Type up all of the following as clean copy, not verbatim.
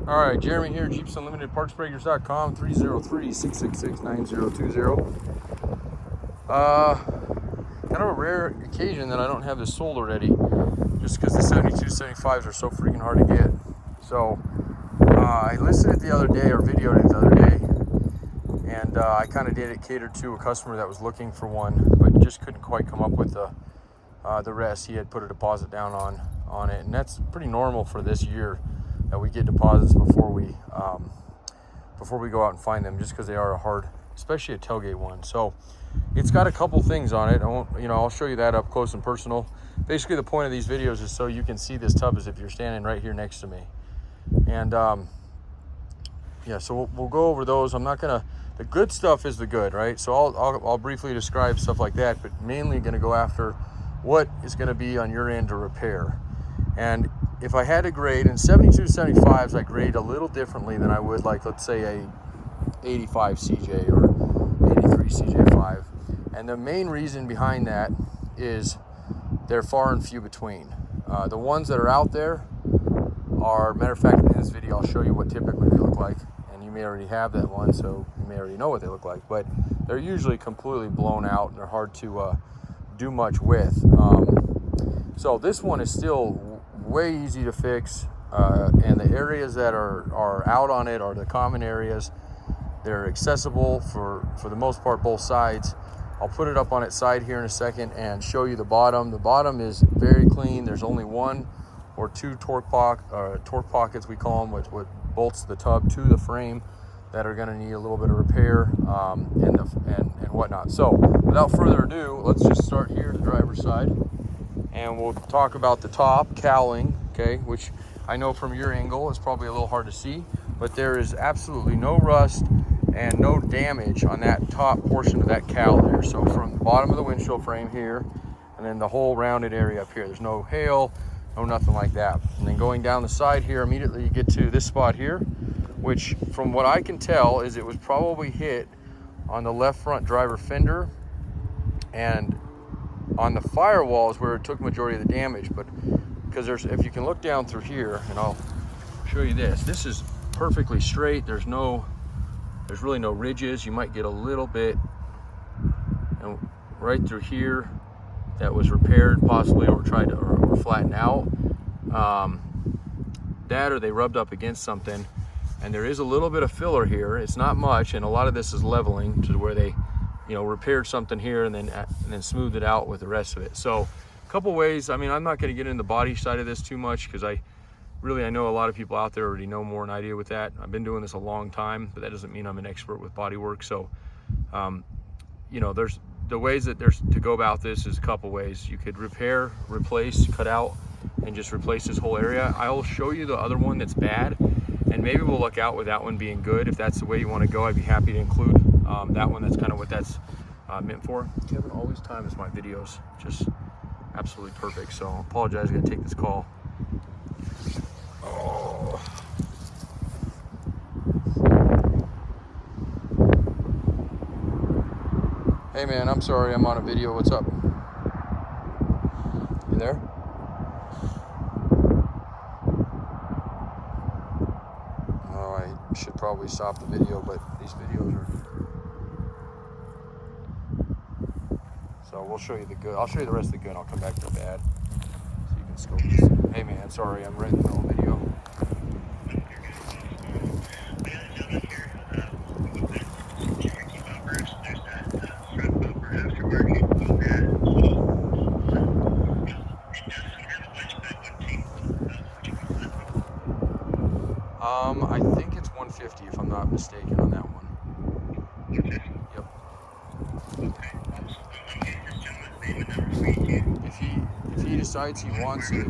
All right, Jeremy here, Jeeps Unlimited, partsbreakers.com, 303-666-9020. Kind of a rare occasion that I don't have this sold already, just because the 7275s are so freaking hard to get. So I listed it the other day, or videoed it the other day, and I kind of did it catered to a customer that was looking for one, but just couldn't quite come up with the rest. He had put a deposit down on it, and that's pretty normal for this year, that we get deposits before we go out and find them, just because they are a hard, especially a tailgate one. So it's got a couple things on it. I'll show you that up close and personal. Basically, the point of these videos is so you can see this tub as if you're standing right here next to me. And yeah, so we'll go over those. I'm not gonna. The good stuff is the good, right? So I'll briefly describe stuff like that, but mainly gonna go after what is gonna be on your end to repair. And if I had to grade, in 7275s, I grade a little differently than I would, like, let's say a 85 CJ or 83 CJ5. And the main reason behind that is they're far and few between. The ones that are out there are, matter of fact, in this video, I'll show you what typically they look like. And you may already have that one, so you may already know what they look like. But they're usually completely blown out, and they're hard to do much with. So this one is still way easy to fix, and the areas that are out on it are the common areas. They're accessible for the most part, both sides. I'll put it up on its side here in a second and show you the bottom. The bottom is very clean. There's only one or two torque pockets, we call them, which bolts the tub to the frame, that are going to need a little bit of repair and whatnot. So without further ado, let's just start here, the driver's side. And we'll talk about the top cowling, okay, which I know from your angle is probably a little hard to see, but there is absolutely no rust and no damage on that top portion of that cowl there. So from the bottom of the windshield frame here, and then the whole rounded area up here, there's no hail, no nothing like that. And then going down the side here, immediately you get to this spot here, which from what I can tell is it was probably hit on the left front driver fender, and on the firewall is where it took majority of the damage. But because if you can look down through here, and I'll show you this is perfectly straight. There's really no ridges. You might get a little bit, and right through here that was repaired possibly, or tried to or flattened out, that or they rubbed up against something. And there is a little bit of filler here. It's not much, and a lot of this is leveling to where they repaired something here and then smoothed it out with the rest of it. So a couple ways. I mean, I'm not going to get into the body side of this too much, because I know a lot of people out there already know more than I do with that. I've been doing this a long time, but that doesn't mean I'm an expert with body work. So there's the ways that there's to go about this is a couple ways. You could repair, replace, cut out, and just replace this whole area. I'll show you the other one that's bad, and maybe we'll look out with that one being good. If that's the way you want to go, I'd be happy to include that one. That's kind of what that's meant for. Kevin always times my videos just absolutely perfect, so I apologize. I gotta take this call. Oh. Hey man, I'm sorry, I'm on a video. What's up? You there? Oh, I should probably stop the video, but these videos are... So we'll show you the good. I'll show you the rest of the good. I'll come back to the bad, so you can scope this. Hey man, sorry, I'm right in the middle of the video. I think it's 150 if I'm not mistaken on that one. Yep. If he decides he wants it,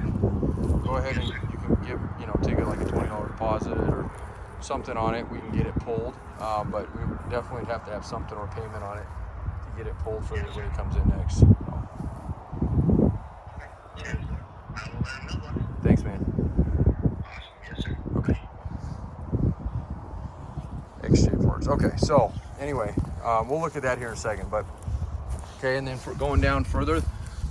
go ahead and you can take it like a $20 deposit or something on it. We can get it pulled, but we definitely have to have something or payment on it to get it pulled for when he comes in next. So. Thanks, man. Okay. Exchange parts. Okay, so anyway, we'll look at that here in a second. But okay, and then for going down further,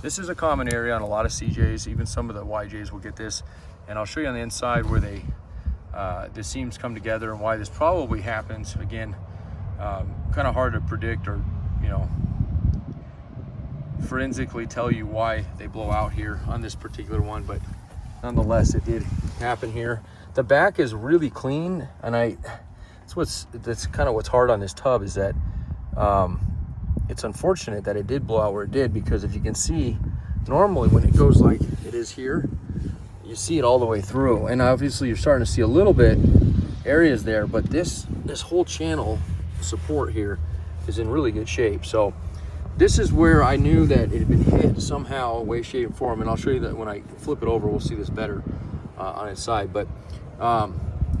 this is a common area on a lot of CJs. Even some of the YJs will get this, and I'll show you on the inside where they the seams come together and why this probably happens. Again, kind of hard to predict or, you know, forensically tell you why they blow out here on this particular one, but nonetheless, it did happen here. The back is really clean, and that's kind of what's hard on this tub is that it's unfortunate that it did blow out where it did, because if you can see, normally when it goes like it is here, you see it all the way through, and obviously you're starting to see a little bit areas there, but this whole channel support here is in really good shape. So this is where I knew that it had been hit somehow, way, shape, and form, and I'll show you that when I flip it over, we'll see this better on its side. But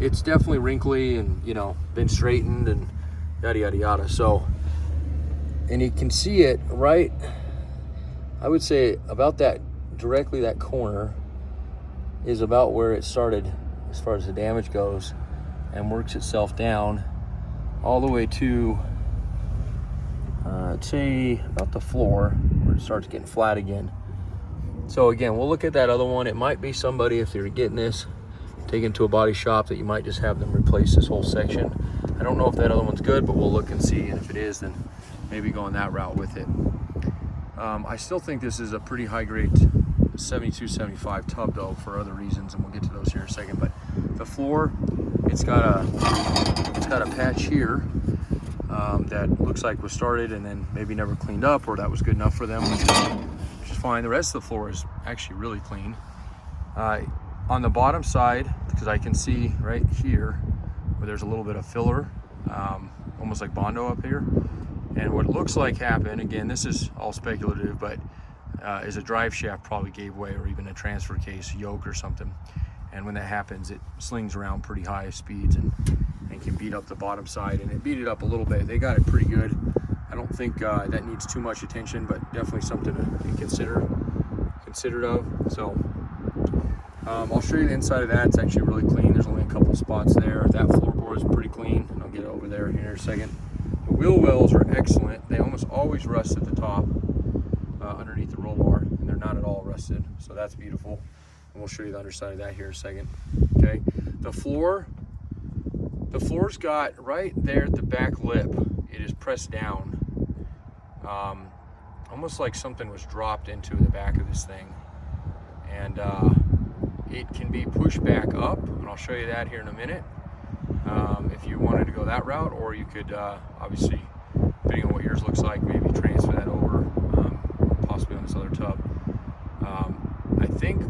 it's definitely wrinkly and, you know, been straightened and yada, yada, yada. So, and you can see it right, I would say about that, directly that corner is about where it started as far as the damage goes, and works itself down all the way to I'd say about the floor where it starts getting flat again. So again, we'll look at that other one. It might be somebody, if they're getting this taken to a body shop, that you might just have them replace this whole section. I don't know if that other one's good, but we'll look and see, and if it is, then maybe going that route with it. I still think this is a pretty high grade 72-75 tub though, for other reasons, and we'll get to those here in a second. But the floor, it's got a patch here that looks like was started and then maybe never cleaned up, or that was good enough for them, which is fine. The rest of the floor is actually really clean. On the bottom side, because I can see right here where there's a little bit of filler, almost like Bondo up here, and what looks like happened, again, this is all speculative, but is a drive shaft probably gave way, or even a transfer case yoke or something. And when that happens, it slings around pretty high speeds and can beat up the bottom side, and it beat it up a little bit. They got it pretty good. I don't think that needs too much attention, but definitely something to be considered of. So I'll show you the inside of that. It's actually really clean. There's only a couple spots there. That floorboard is pretty clean, and I'll get it over there here in a second. The wheel wells are excellent. They almost always rust at the top underneath the roll bar, and they're not at all rusted, so that's beautiful. And we'll show you the underside of that here in a second. Okay, the floor's got right there at the back lip, it is pressed down, almost like something was dropped into the back of this thing, and it can be pushed back up, and I'll show you that here in a minute, if you wanted to go that route, or you could obviously, depending on what yours looks like, maybe transfer that over, possibly on this other tub. I think,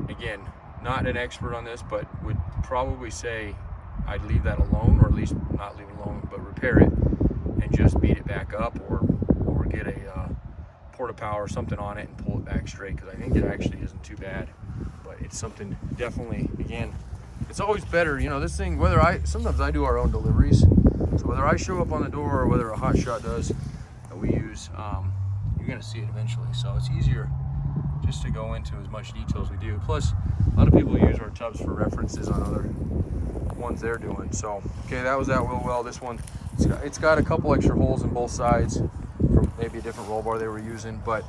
again, not an expert on this, but would probably say I'd leave that alone, or at least not leave it alone, but repair it and just beat it back up, or get a porta power or something on it and pull it back straight, because I think it actually isn't too bad. But it's something, definitely, again, it's always better, you know, this thing, sometimes I do our own deliveries, so whether I show up on the door or whether a hot shot does that we use, you're going to see it eventually. So it's easier just to go into as much detail as we do. Plus, a lot of people use our tubs for references on other ones they're doing. So, okay, that was that wheel well. This one, it's got a couple extra holes in both sides from maybe a different roll bar they were using, but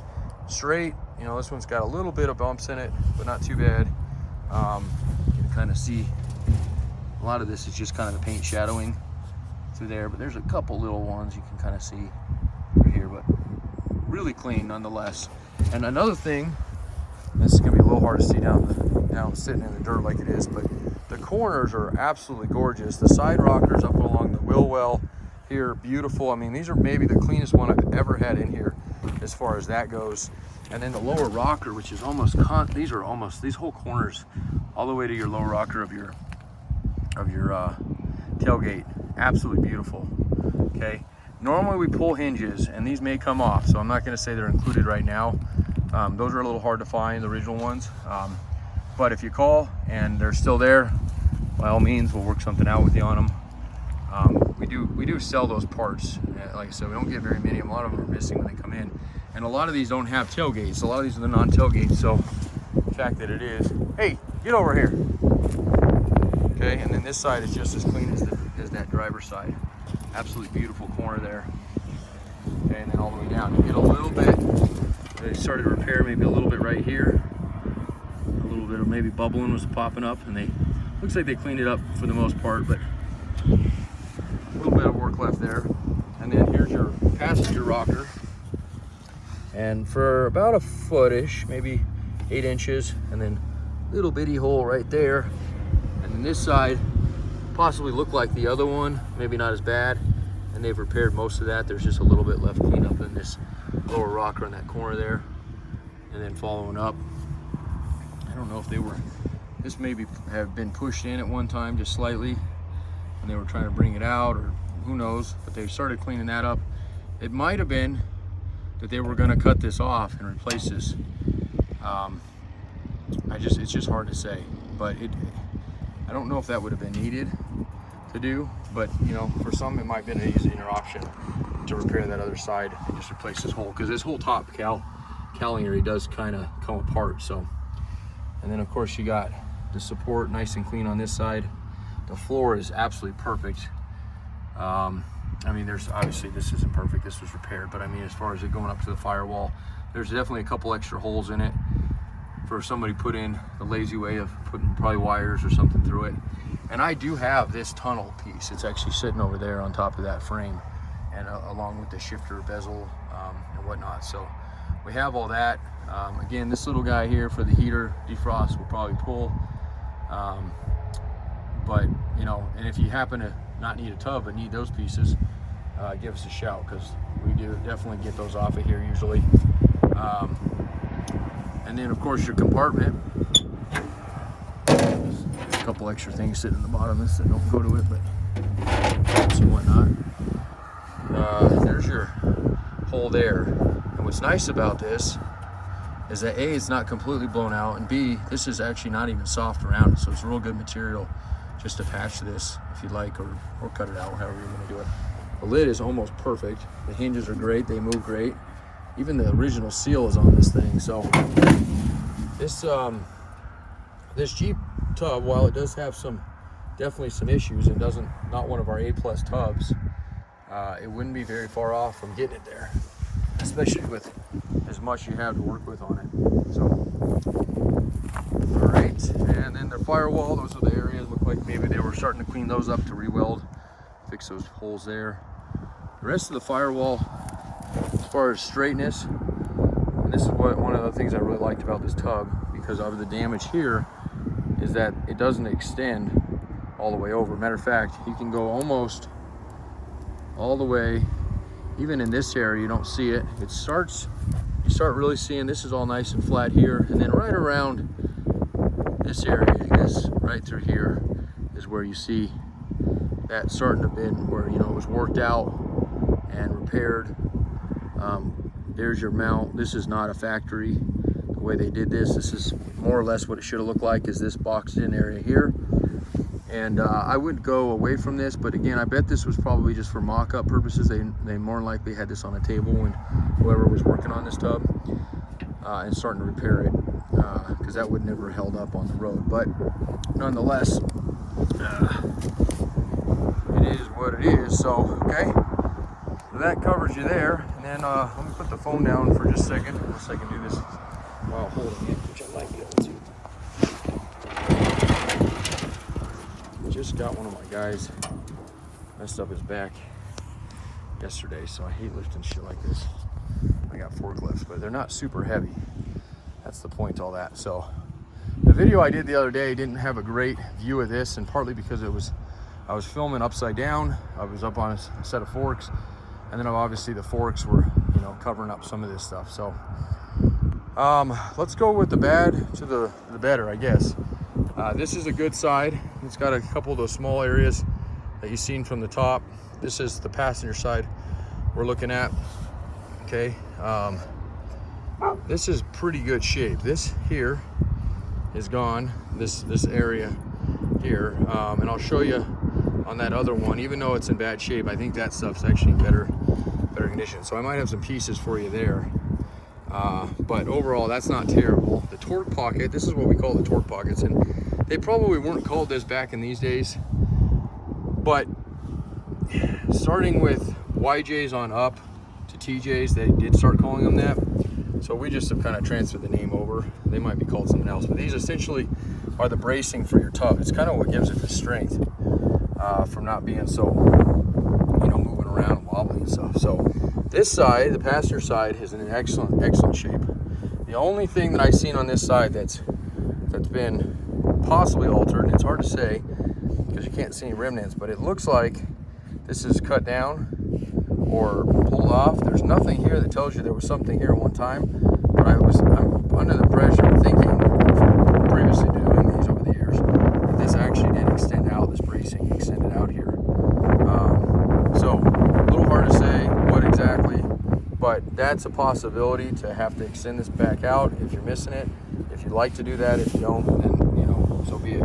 straight, you know, this one's got a little bit of bumps in it, but not too bad. You can kind of see a lot of this is just kind of the paint shadowing through there, but there's a couple little ones you can kind of see right here, but really clean nonetheless. And another thing, this is gonna be a little hard to see down sitting in the dirt like it is, but the corners are absolutely gorgeous. The side rockers up along the wheel well here, beautiful. I mean, these are maybe the cleanest one I've ever had in here as far as that goes. And then the lower rocker, which is almost these whole corners all the way to your lower rocker of your tailgate, absolutely beautiful. Okay, normally we pull hinges, and these may come off, so I'm not going to say they're included right now. Those are a little hard to find, the original ones, but if you call and they're still there, by all means, we'll work something out with you on them. We do sell those parts. Like I said, we don't get very many. A lot of them are missing when they come in, and a lot of these don't have tailgates. A lot of these are the non-tailgates. So the fact that it is, hey, get over here. Okay, and then this side is just as clean as that driver's side. Absolutely beautiful corner there. Okay, and then all the way down, you get a little bit. They started to repair maybe a little bit right here. A little bit of maybe bubbling was popping up, and they looks like they cleaned it up for the most part, but a little bit of work left there. And then here's your passenger rocker. And for about a foot-ish, maybe 8 inches, and then little bitty hole right there. And then this side possibly looked like the other one, maybe not as bad. And they've repaired most of that. There's just a little bit left cleanup in this lower rocker in that corner there. And then following up, I don't know if they were, this maybe have been pushed in at one time just slightly, and they were trying to bring it out, or who knows, but they started cleaning that up. It might have been that they were going to cut this off and replace this. It's just hard to say, but I don't know if that would have been needed to do, but you know, for some it might have been an easier option to repair that other side and just replace this hole, because this whole top cowling area does kind of come apart. So, and then of course you got the support nice and clean on this side. The floor is absolutely perfect. I mean, there's obviously, this isn't perfect, this was repaired, but I mean, as far as it going up to the firewall, there's definitely a couple extra holes in it for somebody put in the lazy way of putting probably wires or something through it. And I do have this tunnel piece. It's actually sitting over there on top of that frame, and along with the shifter bezel and whatnot. So we have all that. Again, this little guy here for the heater defrost will probably pull. But you know, and if you happen to not need a tub but need those pieces, give us a shout, because we do definitely get those off of here usually. And then of course your compartment, there's a couple extra things sitting in the bottom of this that don't go to it, but and whatnot. There's your hole there. And what's nice about this is that A, it's not completely blown out, and B, this is actually not even soft around it, so it's real good material just to patch this if you'd like, or cut it out, however you're going to do it. The lid is almost perfect. The hinges are great, they move great. Even the original seal is on this thing. So this Jeep tub, while it does have definitely some issues, and not one of our A+ tubs, it wouldn't be very far off from getting it there, especially with as much you have to work with on it. So, all right, and then the firewall, those are the areas, look like maybe they were starting to clean those up to re-weld, fix those holes there. The rest of the firewall, as far as straightness, and this is one of the things I really liked about this tub, because of the damage here, is that it doesn't extend all the way over. Matter of fact, you can go almost all the way, even in this area, you don't see it. You start really seeing this is all nice and flat here, and then right around this area, this right through here, is where you see that starting to bend, where, you know, it was worked out and repaired. There's your mount. This is not a factory the way they did this. This is more or less what it should have looked like, is this boxed in area here. And I wouldn't go away from this, but again, I bet this was probably just for mock-up purposes. They more than likely had this on a table when whoever was working on this tub and starting to repair it, because that would never held up on the road. But nonetheless, it is what it is. So, okay, so that covers you there. And then let me put the phone down for just a second, unless I can do this while holding it, which I might be able to. Just got one of my guys messed up his back yesterday, so I hate lifting shit like this. I got forklifts, but they're not super heavy. That's the point to all that. So the video I did the other day didn't have a great view of this, and partly because I was filming upside down. I was up on a set of forks, and then obviously the forks were, you know, covering up some of this stuff. So let's go with the bad to the better, I guess. This is a good side. It's got a couple of those small areas that you've seen from the top. This is the passenger side we're looking at. Okay, this is pretty good shape. This here is gone, this area here, and I'll show you on that other one. Even though it's in bad shape, I think that stuff's actually in better condition. So I might have some pieces for you there. But overall, that's not terrible. The torque pocket, this is what we call the torque pockets, and they probably weren't called this back in these days, but starting with YJs on up to TJs, they did start calling them that. So we just have kind of transferred the name over. They might be called something else, but these essentially are the bracing for your tub. It's kind of what gives it the strength from not being so, you know, moving around and wobbly and stuff. So this side, the passenger side, is in an excellent shape. The only thing that I've seen on this side that's been possibly altered, and it's hard to say because you can't see any remnants, but it looks like this is cut down or pulled off. There's nothing here that tells you there was something here at one time, but I'm under the impression, I'm thinking from previously doing these over the years, that this actually did extend out, this bracing extended out here. So a little hard to say what exactly, but that's a possibility to have to extend this back out if you're missing it. If you'd like to do that, if you don't, then, you know, so be it.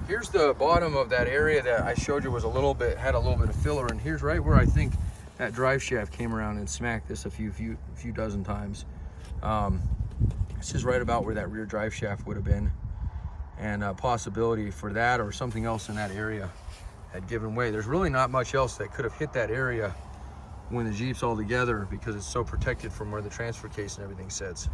Here's the bottom of that area that I showed you was had a little bit of filler, and here's right where I think that drive shaft came around and smacked this a few dozen times. This is right about where that rear drive shaft would have been, and a possibility for that or something else in that area had given way. There's really not much else that could have hit that area when the Jeep's all together, because it's so protected from where the transfer case and everything sits.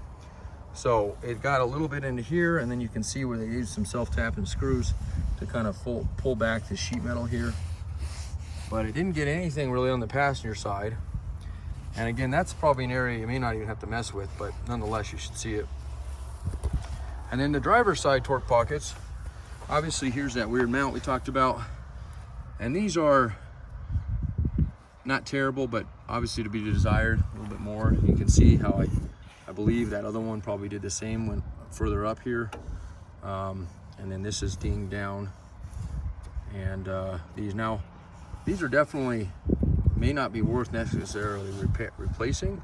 So it got a little bit into here, and then you can see where they used some self-tapping screws to kind of pull back the sheet metal here. But it didn't get anything really on the passenger side. And again, that's probably an area you may not even have to mess with, but nonetheless, you should see it. And then the driver's side torque pockets, obviously here's that weird mount we talked about. And these are not terrible, but obviously to be desired a little bit more. You can see how I believe that other one probably did the same when further up here. And then this is dinged down. And these are definitely, may not be worth necessarily replacing.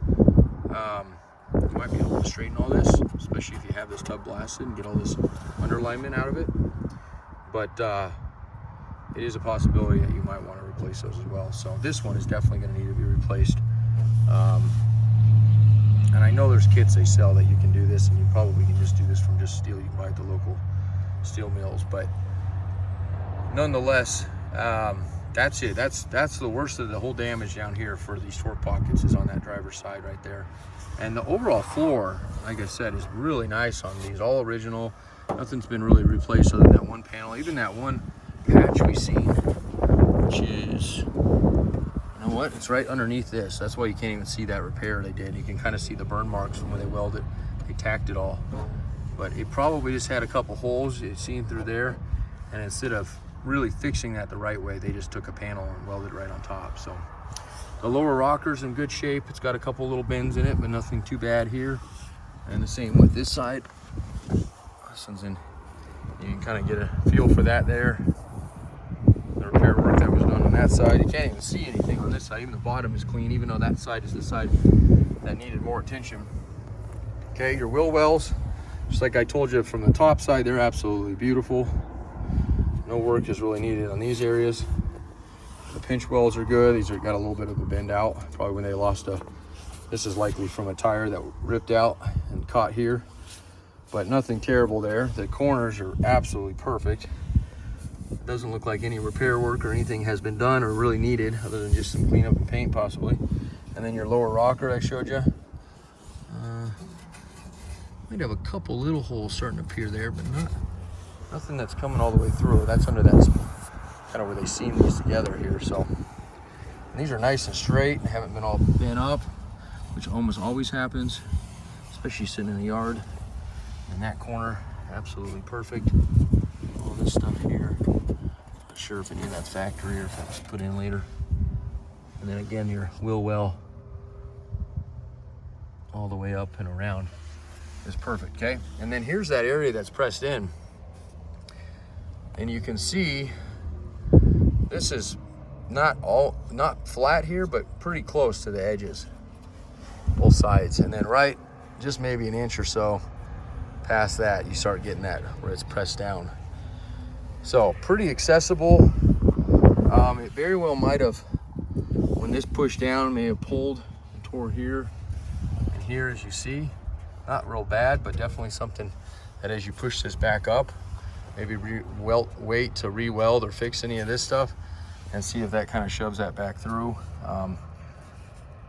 You might be able to straighten all this, especially if you have this tub blasted and get all this underalignment out of it. But it is a possibility that you might want to replace those as well. So this one is definitely going to need to be replaced. And I know there's kits they sell that you can do this, and you probably can just do this from just steel you can buy at the local steel mills. But nonetheless, that's it. That's the worst of the whole damage down here for these torque pockets is on that driver's side right there. And the overall floor, like I said, is really nice on these, all original. Nothing's been really replaced other than that one panel. Even that one patch we seen, which is, you know what? It's right underneath this. That's why you can't even see that repair they did. You can kind of see the burn marks from where they welded. They tacked it all. But it probably just had a couple holes it's seen through there. And instead of really fixing that the right way, they just took a panel and welded right on top. So the lower rocker's in good shape. It's got a couple little bends in it, but nothing too bad here. And the same with this side. This one's in, you can kind of get a feel for that there. The repair work that was done on that side. You can't even see anything on this side. Even the bottom is clean, even though that side is the side that needed more attention. Okay, your wheel wells, just like I told you from the top side, they're absolutely beautiful. No work is really needed on these areas. The pinch wells are good. These are got a little bit of a bend out, probably when they lost this is likely from a tire that ripped out and caught here, but nothing terrible there. The corners are absolutely perfect. It doesn't look like any repair work or anything has been done or really needed, other than just some cleanup and paint possibly. And then your lower rocker I showed you. Might have a couple little holes starting to appear there, but nothing that's coming all the way through. That's under that kind of where they seam these together here. So these are nice and straight and haven't been all bent up, which almost always happens, especially sitting in the yard. And that corner, absolutely perfect. All this stuff here, not sure if any of that's factory or if that was put in later. And then again, your wheel well all the way up and around is perfect, okay? And then here's that area that's pressed in. And you can see this is not flat here, but pretty close to the edges, both sides. And then right, just maybe an inch or so past that, you start getting that where it's pressed down. So pretty accessible. It very well might have, when this pushed down, may have pulled and tore here and here, as you see. Not real bad, but definitely something that as you push this back up, maybe wait to re-weld or fix any of this stuff and see if that kind of shoves that back through.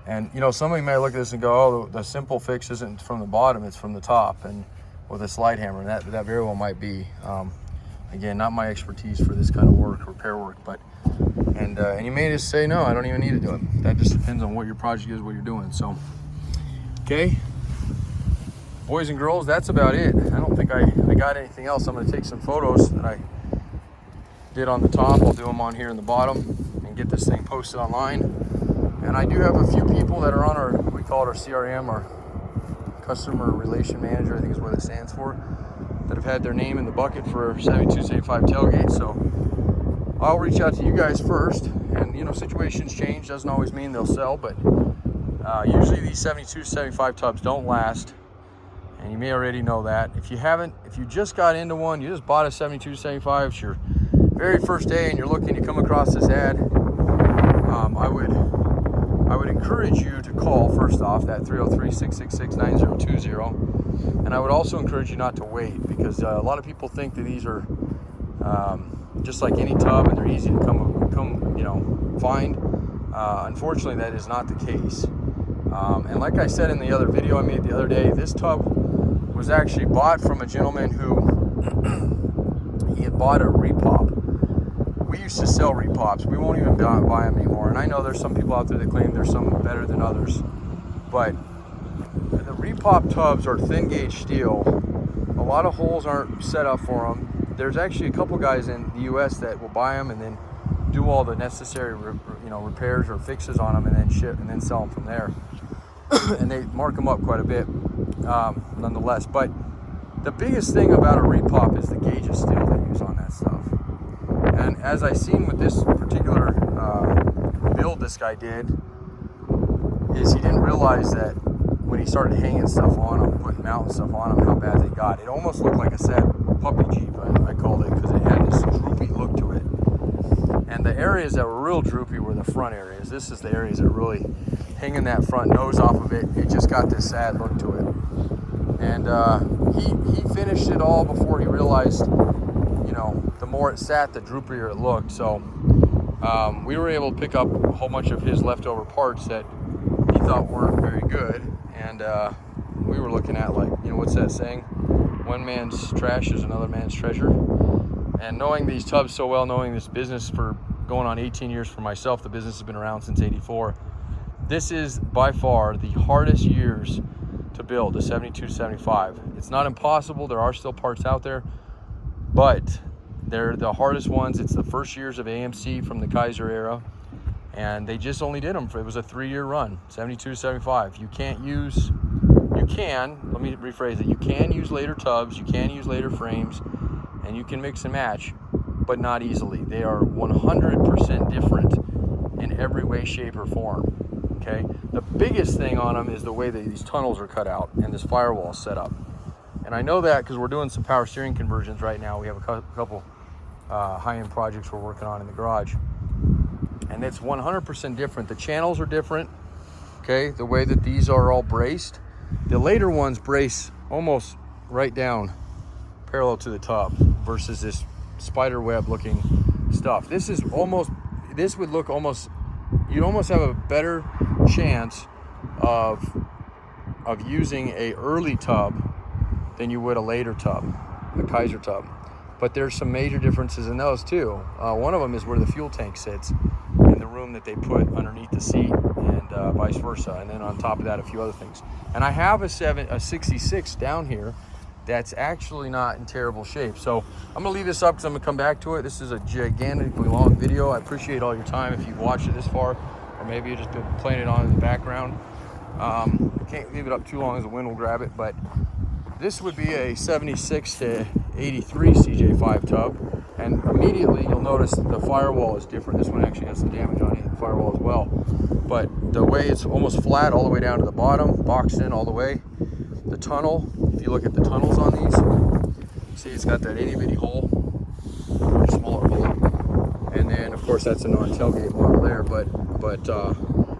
And you know, somebody may look at this and go, oh, the simple fix isn't from the bottom, it's from the top, and with a slide hammer, and that very well might be. again, not my expertise for this kind of work, repair work, but and you may just say, no, I don't even need to do it. That just depends on what your project is, what you're doing. So, okay, boys and girls, that's about it. I don't think I got anything else. I'm going to take some photos that I did on the top. I'll do them on here in the bottom and get this thing posted online. And I do have a few people that are on our, we call it our CRM, our Customer Relation Manager, I think is what it stands for, that have had their name in the bucket for 7275 tailgate. So I'll reach out to you guys first, and you know, situations change, doesn't always mean they'll sell, but usually these 7275 tubs don't last, and you may already know that. If you just got into one, you just bought a 7275, it's your very first day and you're looking, you come across this ad, I would encourage you to call first off, that 303-666-9020, and I would also encourage you not to wait, because a lot of people think that these are just like any tub and they're easy to come you know, find. Unfortunately, that is not the case. And like I said in the other video I made the other day, this tub was actually bought from a gentleman who he had bought a Repop. We used to sell Repops. We won't even buy them anymore. And I know there's some people out there that claim there's some better than others, but the Repop tubs are thin gauge steel. A lot of holes aren't set up for them. There's actually a couple guys in the US that will buy them and then do all the necessary repairs or fixes on them and then ship and then sell them from there. And they mark them up quite a bit nonetheless. But the biggest thing about a Repop is the gauge of steel they use on that stuff. And as I seen with this particular build this guy did, is he didn't realize that when he started hanging stuff on them, putting mounting stuff on them, how bad they got. It almost looked like a sad puppy Jeep, I called it, because it had this droopy look to it. And the areas that were real droopy were the front areas. This is the areas that really hanging that front nose off of it. It just got this sad look to it. And he finished it all before he realized, you know, the more it sat, the droopier it looked. So we were able to pick up a whole bunch of his leftover parts that he thought weren't very good. And we were looking at, like, you know, what's that saying? One man's trash is another man's treasure. And knowing these tubs so well, knowing this business for going on 18 years for myself, the business has been around since '84. This is by far the hardest years to build a 7275. It's not impossible. There are still parts out there, but they're the hardest ones. It's the first years of AMC from the Kaiser era, and they just only did them it was a 3-year run, 7275. Let me rephrase it. You can use later tubs, you can use later frames, and you can mix and match, but not easily. They are 100% different in every way, shape, or form. Okay, the biggest thing on them is the way that these tunnels are cut out and this firewall is set up. And I know that because we're doing some power steering conversions right now. We have a couple high-end projects we're working on in the garage, and it's 100% different. The channels are different. Okay, the way that these are all braced. The later ones brace almost right down parallel to the tub versus this spider web looking stuff. You'd almost have a better chance of using a early tub than you would a later tub, a Kaiser tub. But there's some major differences in those too. One of them is where the fuel tank sits in the room that they put underneath the seat, and vice versa. And then on top of that, a few other things. And I have a 66 down here that's actually not in terrible shape. So I'm gonna leave this up because I'm gonna come back to it. This is a gigantically long video. I appreciate all your time if you've watched it this far, or maybe you've just been playing it on in the background. I can't leave it up too long as the wind will grab it, but this would be a 76 to 83 CJ5 tub. And immediately you'll notice the firewall is different. This one actually has some damage on it, the firewall as well. But the way it's almost flat all the way down to the bottom, boxed in all the way. The tunnel, if you look at the tunnels on these, see it's got that itty bitty hole, or smaller hole. And then of course that's a non-tailgate model there, but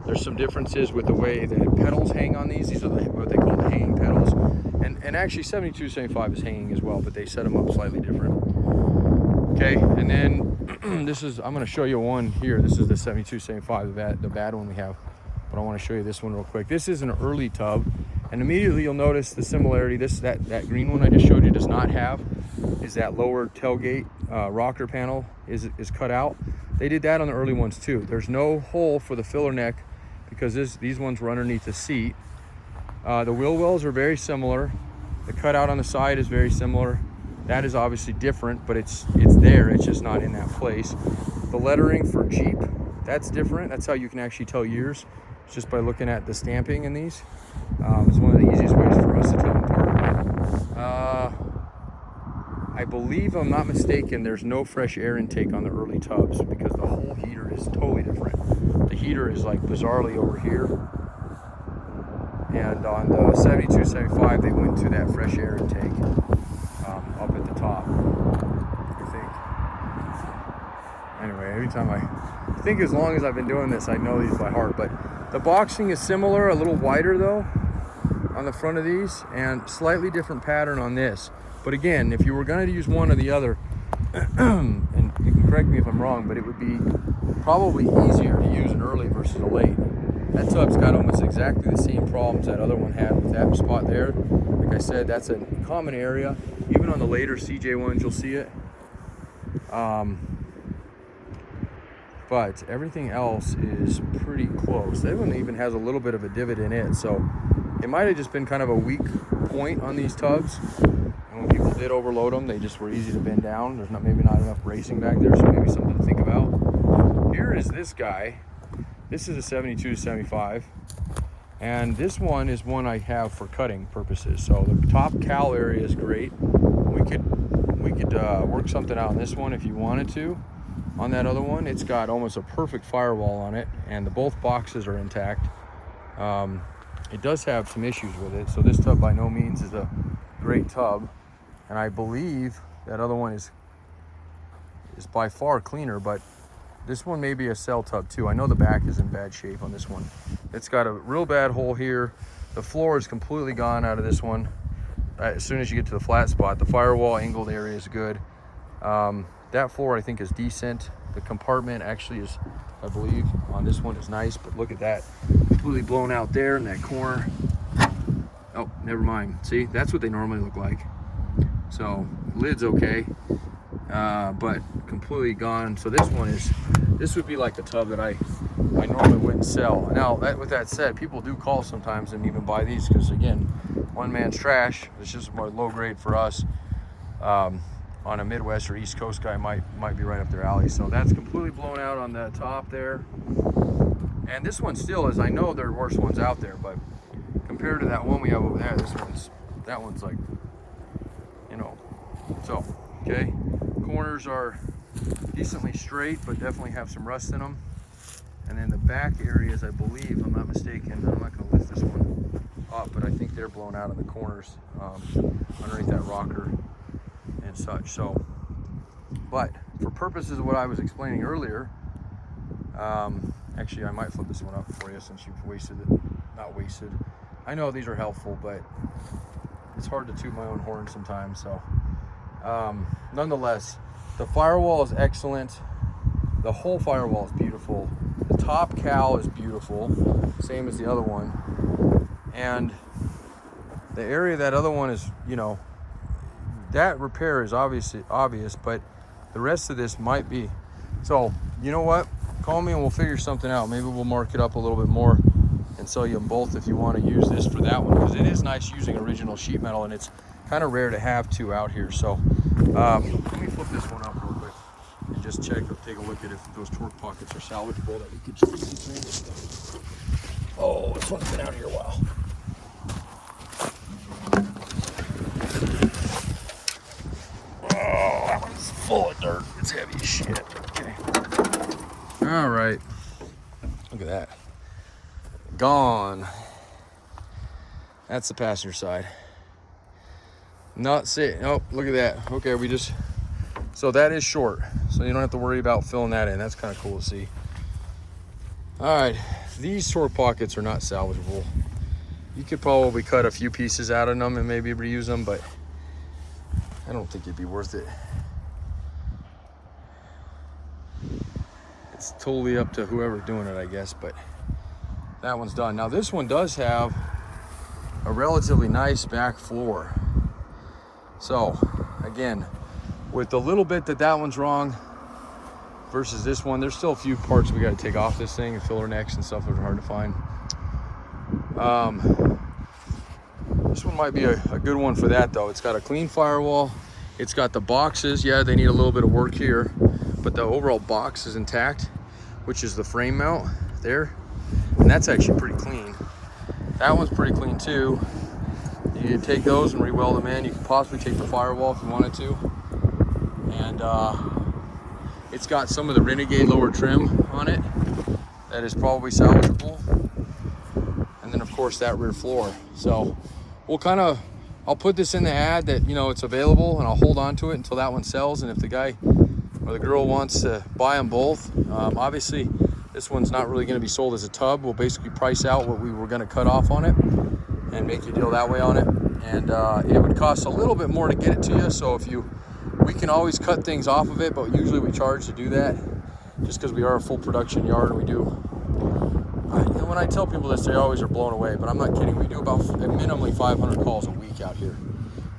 there's some differences with the way the pedals hang on these. These are what they call the hanging pedals. And actually 7275 is hanging as well, but they set them up slightly different. Okay, and then I'm going to show you one here. This is the 7275, the bad one we have, but I want to show you this one real quick. This is an early tub, and immediately you'll notice the similarity. That green one I just showed you does not have, is that lower tailgate rocker panel is cut out. They did that on the early ones too. There's no hole for the filler neck because these ones were underneath the seat. The wheel wells are very similar. The cutout on the side is very similar. That is obviously different, but it's there, it's just not in that place. The lettering for Jeep, that's different. That's how you can actually tell years, it's just by looking at the stamping in these. It's one of the easiest ways for us to tell them apart. I believe, I'm not mistaken, there's no fresh air intake on the early tubs because the whole heater is totally different. The heater is like bizarrely over here. And on the 72, 75, they went to that fresh air intake up at the top, I think. Anyway, every time I think, as long as I've been doing this, I know these by heart. But the boxing is similar, a little wider though on the front of these, and slightly different pattern on this. But again, if you were going to use one or the other, and you can correct me if I'm wrong, but it would be probably easier to use an early versus a late. That tub's got almost exactly the same problems that other one had with that spot there. Like I said, that's a common area. Even on the later CJ ones, you'll see it. But everything else is pretty close. That one even has a little bit of a divot in it. So it might have just been kind of a weak point on these tubs. And when people did overload them, they just were easy to bend down. There's maybe not enough bracing back there, so maybe something to think about. Here is this guy. This is a 72 to 75, and this one is one I have for cutting purposes. So the top cowl area is great. We could work something out on this one if you wanted to. On that other one, it's got almost a perfect firewall on it, and both boxes are intact. It does have some issues with it, so this tub by no means is a great tub, and I believe that other one is by far cleaner, but this one may be a cell tub too. I know the back is in bad shape on this one. It's got a real bad hole here. The floor is completely gone out of this one. As soon as you get to the flat spot, the firewall angled area is good. That floor I think is decent. The compartment actually is, I believe, on this one is nice, but look at that. Completely blown out there in that corner. Oh, never mind. See, that's what they normally look like. So, lid's okay. But completely gone. So this would be like a tub that I normally wouldn't sell. Now, with that said, people do call sometimes and even buy these because, again, one man's trash. It's just more low grade for us. On a Midwest or East Coast guy might be right up their alley. So that's completely blown out on the top there. And this one still is. I know there are worse ones out there, but compared to that one we have over there, that one's like, you know, so, okay. Corners are decently straight, but definitely have some rust in them. And then the back areas, I believe, if I'm not mistaken, I'm not going to lift this one up, but I think they're blown out in the corners underneath that rocker and such. So, but for purposes of what I was explaining earlier, actually I might flip this one up for you since you've wasted it. Not wasted. I know these are helpful, but it's hard to toot my own horn sometimes. So nonetheless, the firewall is excellent. The whole firewall is beautiful. The top cowl is beautiful, same as the other one. And the area that other one is, you know, that repair is obviously obvious, but the rest of this might be. So, you know what? Call me and we'll figure something out. Maybe we'll mark it up a little bit more and sell you them both if you want to use this for that one, because it is nice using original sheet metal, and it's kind of rare to have two out here. So let me flip this one up real quick and just check or take a look at if those torque pockets are salvageable that we could just. Oh, this one's been out here a while. Oh, that one's full of dirt. It's heavy as shit. Okay. All right. Look at that. Gone. That's the passenger side. Not see. Oh, look at that. Okay, so that is short. So you don't have to worry about filling that in. That's kind of cool to see. All right. These torque pockets are not salvageable. You could probably cut a few pieces out of them and maybe reuse them, but I don't think it'd be worth it. It's totally up to whoever's doing it, I guess, but that one's done. Now this one does have a relatively nice back floor. So again, with the little bit that one's wrong versus this one, there's still a few parts we got to take off this thing, and filler necks and stuff that are hard to find. This one might be a good one for that though. It's got a clean firewall. It's got the boxes. Yeah, they need a little bit of work here, but the overall box is intact, which is the frame mount there. And that's actually pretty clean. That one's pretty clean too. You can take those and re-weld them in. You can possibly take the firewall if you wanted to. And it's got some of the Renegade lower trim on it that is probably salvageable. And then of course that rear floor. So we'll I'll put this in the ad that, you know, it's available, and I'll hold on to it until that one sells. And if the guy or the girl wants to buy them both, obviously this one's not really going to be sold as a tub. We'll basically price out what we were going to cut off on it and make a deal that way on it. And it would cost a little bit more to get it to you. So we can always cut things off of it, but usually we charge to do that just because we are a full production yard, and we do. When I tell people this, they always are blown away, but I'm not kidding. We do about minimally 500 calls a week out here.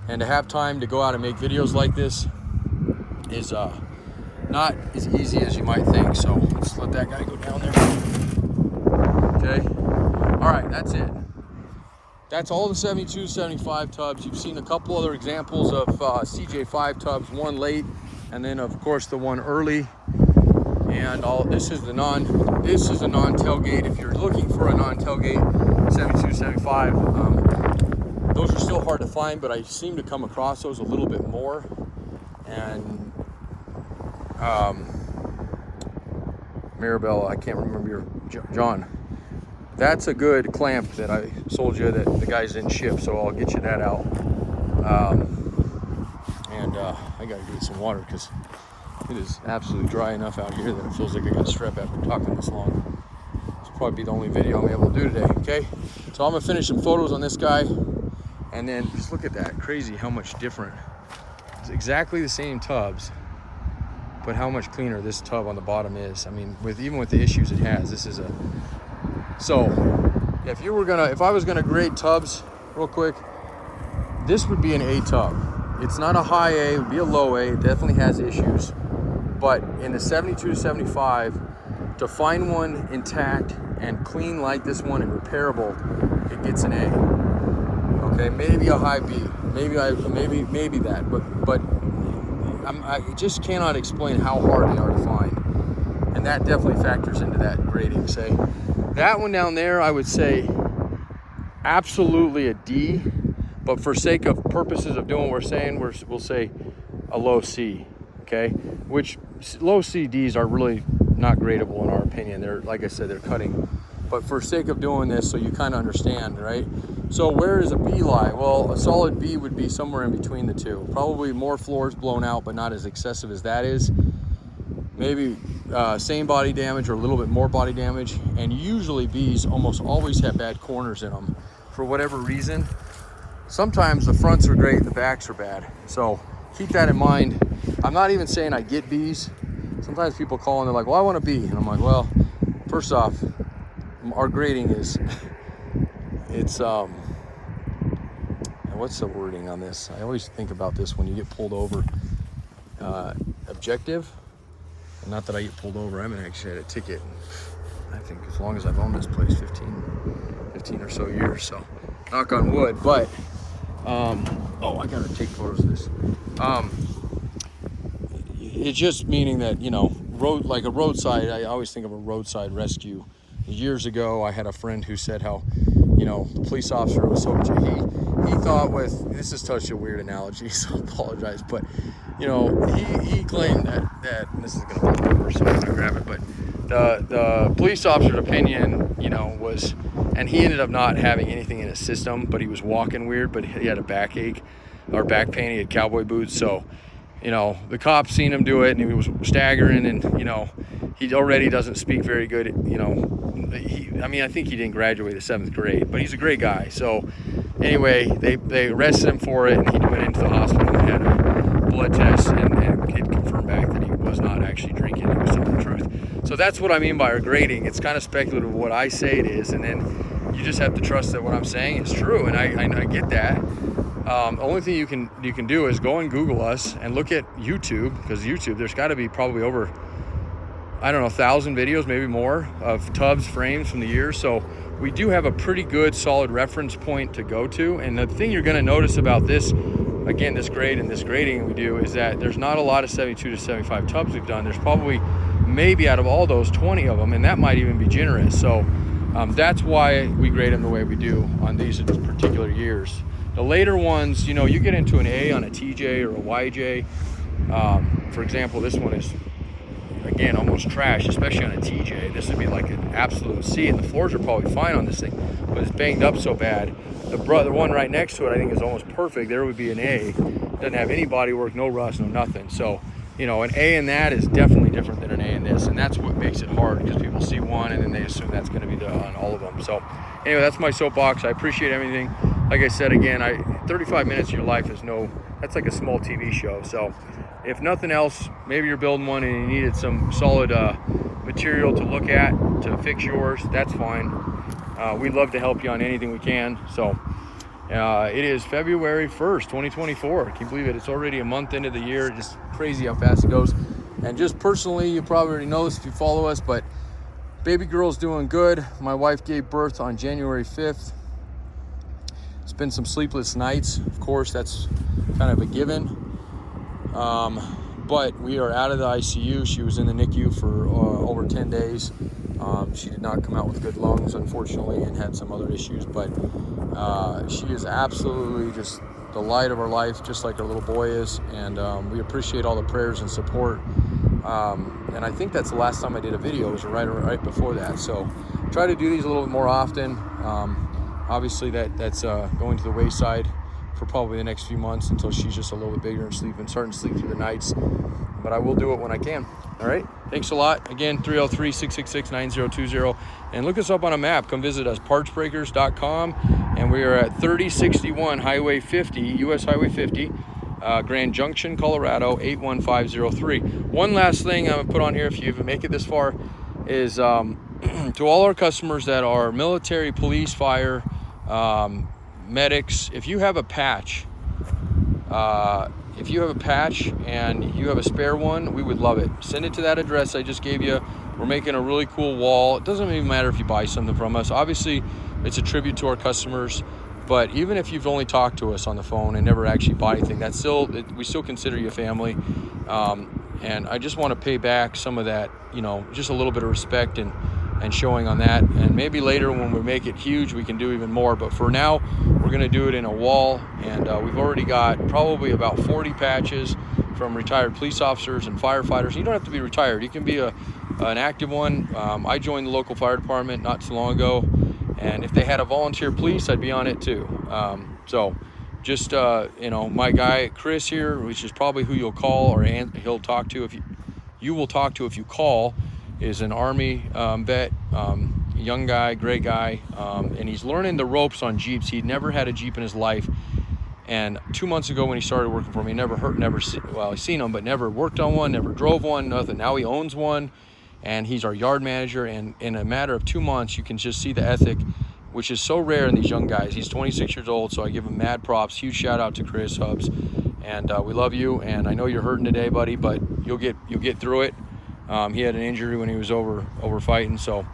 And to have time to go out and make videos like this is not as easy as you might think. So let's let that guy go down there. Okay. All right, that's it. That's all the 72, 75 tubs. You've seen a couple other examples of CJ5 tubs, one late, and then of course the one early. And this is a non-tailgate. If you're looking for a non-tailgate 72, 75, those are still hard to find, but I seem to come across those a little bit more. And Maribel, I can't remember your John. That's a good clamp that I sold you that the guys didn't ship, so I'll get you that out. I gotta get some water because it is absolutely dry enough out here that it feels like I got strep after talking this long. This will probably be the only video I'm able to do today, okay? So I'm gonna finish some photos on this guy, and then just look at that. Crazy how much different. It's exactly the same tubs, but how much cleaner this tub on the bottom is. I mean, even with the issues it has, this is a... So, if I was gonna grade tubs real quick, this would be an A tub. It's not a high A, it would be a low A. It definitely has issues. But in the 72 to 75, to find one intact and clean like this one and repairable, it gets an A. Okay, maybe a high B, maybe that, but I just cannot explain how hard they are to find, and that definitely factors into that grading. Say that one down there, I would say absolutely a D, but for sake of purposes of doing what we're saying, we'll say a low C. Okay, which low CDs are really not gradable in our opinion. They're, like I said, they're cutting. But for sake of doing this, so you kind of understand, right? So where does a B lie? Well, a solid B would be somewhere in between the two. Probably more floors blown out, but not as excessive as that is. Maybe same body damage or a little bit more body damage. And usually Bs almost always have bad corners in them for whatever reason. Sometimes the fronts are great, the backs are bad. So keep that in mind. I'm not even saying I get Bs. Sometimes people call and they're like, well, I want a B. And I'm like, well, first off, our grading is, it's, what's the wording on this? I always think about this when you get pulled over. Objective. And not that I get pulled over, I haven't actually had a ticket. I think as long as I've owned this place, 15 or so years. So knock on wood. But, oh, I gotta take photos of this. It's just meaning that, you know, like a roadside, I always think of a roadside rescue. Years ago, I had a friend who said how, you know, the police officer was so, he thought with, this is such a weird analogy, so I apologize, but, you know, he claimed that and this is going to be over, so I'm going to grab it, but the police officer's opinion, you know, was, and he ended up not having anything in his system, but he was walking weird, but he had a backache or back pain, he had cowboy boots, so, you know, the cops seen him do it, and he was staggering, and, you know, he already doesn't speak very good, you know, I think he didn't graduate the 7th grade, but he's a great guy. So anyway, they arrested him for it, and he went into the hospital and had a blood test, and it confirmed back that he was not actually drinking, he was telling the truth. So that's what I mean by our grading. It's kind of speculative what I say it is, and then you just have to trust that what I'm saying is true, and I get that. Only thing you can do is go and Google us and look at YouTube, because YouTube, there's got to be probably over, I don't know, 1,000 videos, maybe more, of tubs, frames from the year. So we do have a pretty good solid reference point to go to. And the thing you're going to notice about this, again, this grade and this grading we do, is that there's not a lot of 72 to 75 tubs we've done. There's probably maybe out of all those 20 of them, and that might even be generous. So that's why we grade them the way we do on these particular years. The later ones, you know, you get into an A on a TJ or a YJ. For example, this one is, again, almost trash, especially on a TJ. This would be like an absolute C, and the floors are probably fine on this thing, but it's banged up so bad. The one right next to it, I think, is almost perfect. There would be an A. Doesn't have any body work, no rust, no nothing. So, you know, an A in that is definitely different than an A in this, and that's what makes it hard, because people see one and then they assume that's going to be on all of them. So, anyway, that's my soapbox. I appreciate everything. Like I said, again, 35 minutes of your life is that's like a small TV show. So, if nothing else, maybe you're building one and you needed some solid material to look at to fix yours, that's fine. We'd love to help you on anything we can. So it is February 1st, 2024. Can you believe it? It's already a month into the year. Just crazy how fast it goes. And just personally, you probably already know this if you follow us, but baby girl's doing good. My wife gave birth on January 5th. It's been some sleepless nights. Of course, that's kind of a given. But we are out of the ICU. She was in the NICU for over 10 days. She did not come out with good lungs, unfortunately, and had some other issues. But she is absolutely just the light of our life, just like our little boy is. And we appreciate all the prayers and support. And I think that's the last time I did a video. It was right before that. So try to do these a little bit more often. Obviously, that's going to the wayside for probably the next few months until she's just a little bit bigger and starting to sleep through the nights. But I will do it when I can. All right. Thanks a lot. Again, 303-666-9020. And look us up on a map. Come visit us, partsbreakers.com. And we are at 3061 Highway 50, US Highway 50, Grand Junction, Colorado, 81503. One last thing I'm going to put on here, if you even make it this far, is to all our customers that are military, police, fire, medics, if you have a patch, and you have a spare one, we would love it. Send it to that address I just gave you. We're making a really cool wall. It doesn't even matter if you buy something from us. Obviously, it's a tribute to our customers, but even if you've only talked to us on the phone and never actually bought anything, we still consider you family. And I just want to pay back some of that, you know, just a little bit of respect and showing on that. And maybe later when we make it huge, we can do even more. But for now, we're going to do it in a wall. And we've already got probably about 40 patches from retired police officers and firefighters. You don't have to be retired. You can be an active one. I joined the local fire department not too long ago. And if they had a volunteer police, I'd be on it too. So just, you know, my guy, Chris here, which is probably who you'll call, or he'll talk to if you will talk to if you call, is an Army vet, young guy, great guy, and he's learning the ropes on Jeeps. He'd never had a Jeep in his life, and 2 months ago when he started working for me, he's seen them, but never worked on one, never drove one, nothing. Now he owns one, and he's our yard manager, and in a matter of 2 months, you can just see the ethic, which is so rare in these young guys. He's 26 years old, so I give him mad props. Huge shout out to Chris Hubbs, and we love you, and I know you're hurting today, buddy, but you'll get through it. He had an injury when he was over fighting, so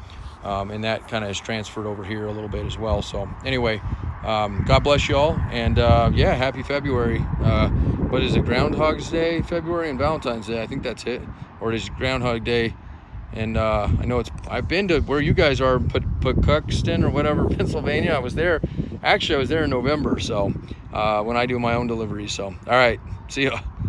and that kind of has transferred over here a little bit as well. So anyway, God bless you all, and yeah, happy February. What is it, Groundhog's Day, February, and Valentine's Day? I think that's it, or it is Groundhog Day. And I know I've been to where you guys are, Patuxent or whatever, Pennsylvania. I was there in November, so when I do my own deliveries. So all right, see ya.